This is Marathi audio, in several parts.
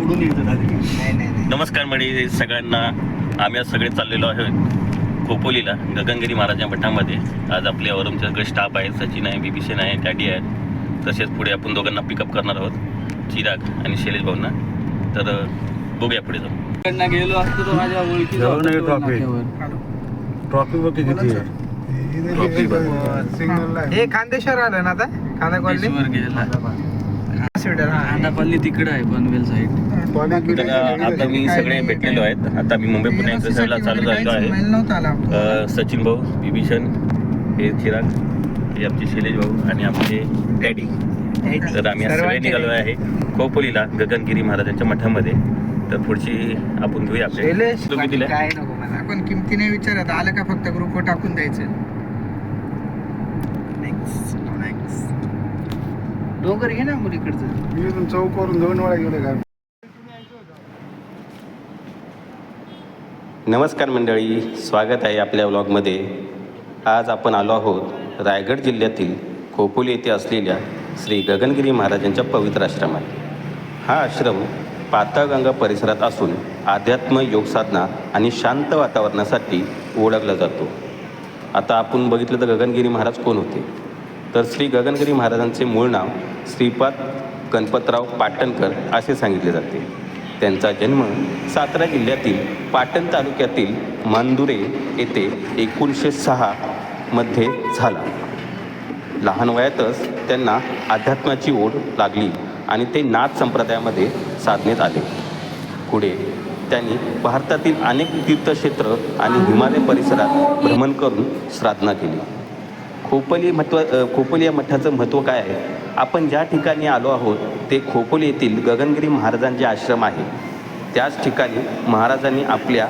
उडून येतं नाही. नमस्कार मंडळी सगळ्यांना. आम्ही आज सगळे चाललेलो आहोत खोपोलीला गगनगिरी महाराज मठामध्ये. आज आपल्यावर आमच्याकडे स्टाफ आहे, सचिन आहे, बिभीषण आहे, डॅडी आहे. तसेच पुढे आपण दोघांना पिकअप करणार आहोत, चिराग आणि शैलेश भाऊंना. तर बघूया पुढे जाऊ. गेलो असतो तो माझ्या ओळखी ट्रॉफी बघ किती आहे. हे खांदेश्वर आलं ना आता खांदा कॉलनी खांदापल्ली तिकडे आहे पनवेल साईड. तर आता मी सगळे भेटलेलो आहेत. आता मी मुंबई पुणे एक्सरसाइजला चालू झालेलो आहे. सचिन भाऊ, बिभीषण, हे चिराग, हे आमचे शैलेश भाऊ आणि आमचे डॅडी. तर आम्ही आज सगळे निघालो आहे खोपोलीला गगनगिरी महाराजांच्या मठामध्ये. तर पुढची आपण घेऊया आपले तुम्ही दिल्या काय नको मला, आपण किमती नाही विचारत, आलं का फक्त ग्रुपवर टाकून द्यायचं. डोंगर घे ना मुलीकडचं. चौकवरून 2 वेळा गेले काय. नमस्कार मंडळी, स्वागत आहे आपल्या व्लॉगमध्ये. आज आपण आलो आहोत रायगड जिल्ह्यातील खोपोली येथे असलेल्या श्री गगनगिरी महाराजांच्या पवित्र आश्रमात. हा आश्रम पाताळगंगा परिसरात असून अध्यात्म, योग साधना आणि शांत वातावरणासाठी ओळखला जातो. आता आपण बघितलं तर गगनगिरी महाराज कोण होते. तर श्री गगनगिरी महाराजांचे मूळ नाव श्रीपाद गणपतराव पाटणकर असे सांगितले जाते. त्यांचा जन्म सातारा जिल्ह्यातील पाटण तालुक्यातील मांदुरे येथे 1906 मध्ये झाला. लहान वयातच त्यांना अध्यात्माची ओढ लागली आणि ते नाथ संप्रदायामध्ये साधण्यात आले. पुढे त्यांनी भारतातील अनेक तीर्थक्षेत्र आणि हिमालय परिसरात भ्रमण करून साधना केली. खोपोली या मठाचं महत्त्व काय आहे. आपण ज्या ठिकाणी आलो आहोत ते खोपोली येथील गगनगिरी महाराजांचे आश्रम आहे. त्याच ठिकाणी महाराजांनी आपल्या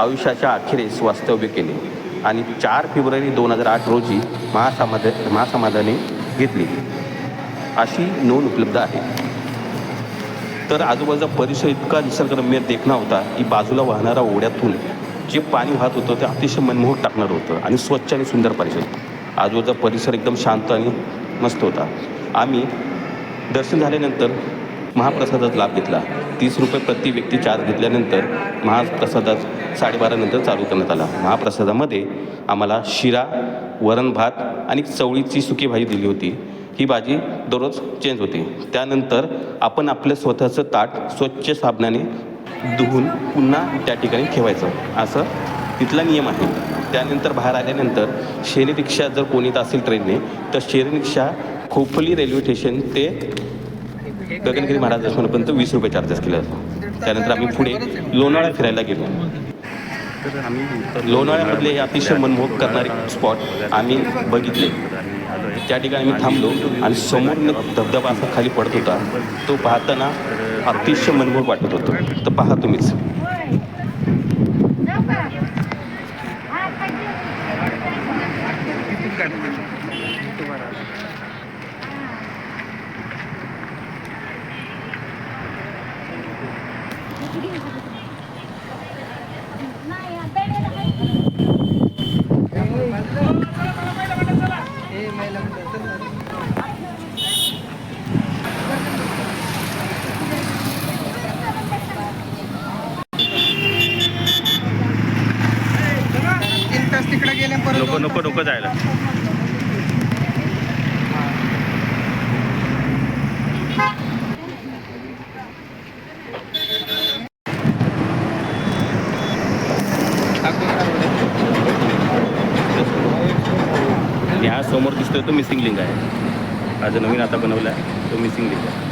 आयुष्याच्या अखेरीस वास्तव्य केले आणि 4 फेब्रुवारी 2008 रोजी महासमाधानी घेतली अशी नोंद उपलब्ध आहे. तर आजूबाजूचा परिसर इतका निसर्गरम्य देखणा होता की बाजूला वाहणाऱ्या ओढ्यातून जे पाणी वाहत होतं ते अतिशय मनमोहक टाकणारं होतं आणि स्वच्छ आणि सुंदर परिसर. आजूबाजूचा परिसर एकदम शांत आणि मस्त होता. आम्ही दर्शन झाल्यानंतर महाप्रसादाचा लाभ घेतला. 30 रुपये प्रति व्यक्ती चार्ज घेतल्यानंतर महाप्रसादा 12:30 नंतर चालू करण्यात आला. महाप्रसादामध्ये आम्हाला शिरा, वरण भात आणि चवळीची सुकी भाजी दिली होती. ही भाजी दररोज चेंज होते. त्यानंतर आपण आपलं स्वतःचं ताट स्वच्छ साबणाने धुवून पुन्हा त्या ठिकाणी ठेवायचं, असं तिथला नियम आहे. त्यानंतर बाहेर आल्यानंतर शेरी रिक्षा जर कोणी येत असेल ट्रेनने तर शेरी रिक्षा खोपोली रेल्वे स्टेशन ते गगनगिरी महाराज आश्रमापर्यंत 20 रुपये चार्जेस केले जातो. त्यानंतर आम्ही पुढे लोणावळा फिरायला गेलो. लोणावळ्यामधले हे अतिशय मनमोहक करणारे स्पॉट आम्ही बघितले. त्या ठिकाणी आम्ही थांबलो आणि समोर धबधबा असा खाली पडत होता. तो पाहताना अतिशय मनमोहक वाटत होतं. तर पहा तुम्हीच. तिकडे गेले नको जायला. ह्या समोर दिसतोय तो मिसिंग लिंक आहे. आज नवीन आता बनवला आहे तो मिसिंग लिंक आहे.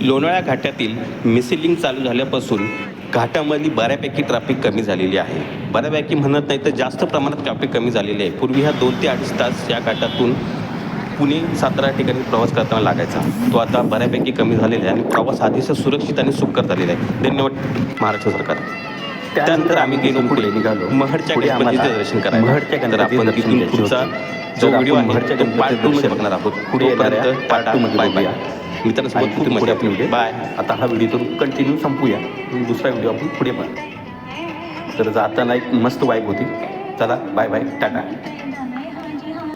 लोणावळा घाटातील मिसिंग लिंक चालू झाल्यापासून घाटामधली बऱ्यापैकी ट्रॅफिक कमी झालेली आहे. बऱ्यापैकी म्हणत नाही तर जास्त प्रमाणात ट्रॅफिक कमी झालेली आहे. पूर्वी ह्या 2 ते 2.5 तास या घाटातून पुणे सातारा ठिकाणी प्रवास करताना लागायचा. तो आता बऱ्यापैकी कमी झालेला आहे आणि प्रवास अतिशय सुरक्षित आणि सुखकर झालेला आहे. धन्यवाद महाराष्ट्र सरकार. त्यानंतर आम्ही गेलो पुढे निघालो महडच्या गणपतीचं दर्शन करायला. महडच्या गणपती आपण तिथून पुढचा जो व्हिडिओ आहे तो पार्ट 2 मध्ये बघणार आहोत. पुढे पार्ट 2 मध्ये बाय. मित्रांसोबत खूप मजा आपली. बाय. आता हा व्हिडिओ तो कंटिन्यू संपूया. दुसरा व्हिडिओ आपण पुढे पाहू. तर जाताना एक मस्त वाईब होती. चला बाय बाय, टाटा.